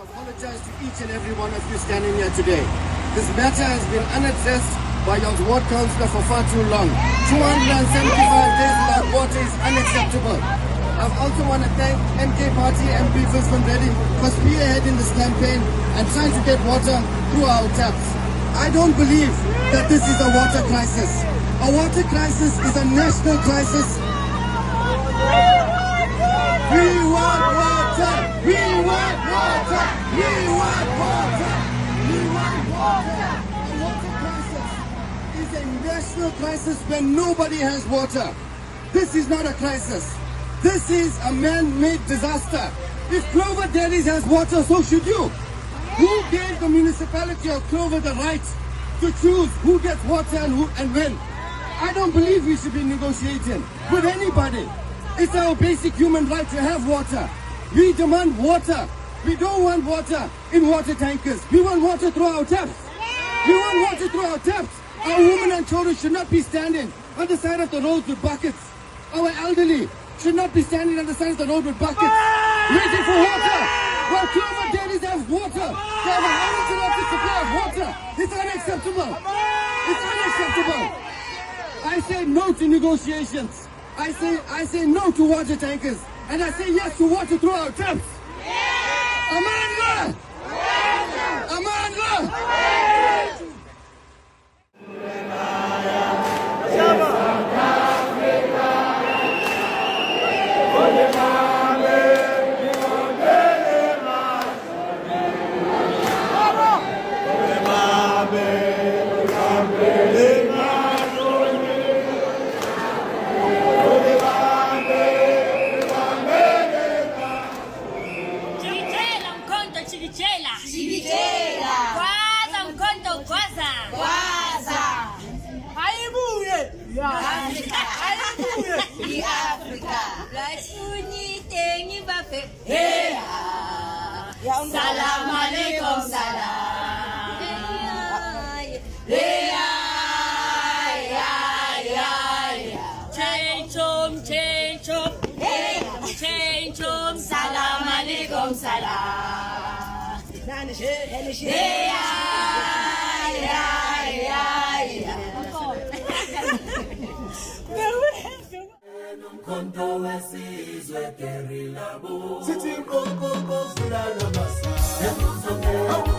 Apologize to each and every one of you standing here today. This matter has been unaddressed by your ward councillor for far too long. 275 days without water is unacceptable. I also want to thank MK Party MP Viswan Reddy for spearheading this campaign and trying to get water through our taps. I don't believe that this is a water crisis. A water crisis is a national crisis. We want water! We want water! We want water! We want water! A water crisis is a national crisis when nobody has water. This is not a crisis. This is a man-made disaster. If Clover Dairies has water, so should you. Who gave the municipality of Clover the right to choose who gets water and when? I don't believe we should be negotiating with anybody. It's our basic human right to have water. We demand water. We don't want water in water tankers. We want water through our taps. We want water through our taps. Our women and children should not be standing on the side of the roads with buckets. Our elderly should not be standing on the side of the road with buckets, waiting for water. While Clover Dairies have water, they have an uninterrupted supply of water. It's unacceptable. It's unacceptable. I say no to negotiations. I say no to water tankers. And I say yes to water through our taps. Amandla! Amandla! Gwaza Mkhonto, Gwaza. Gwaza. Haibuye. Haibuye. Africa. Lasunite ngibafe. Hey. Salam alaikum salam. Hey. Change Salam alaikum salam. Mkhonto wesizwe kerilabo sithi nkokoko vulana masa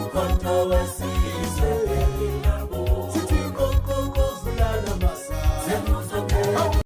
Mkhonto wesizwe kerilabo sithi nkokoko vulana masa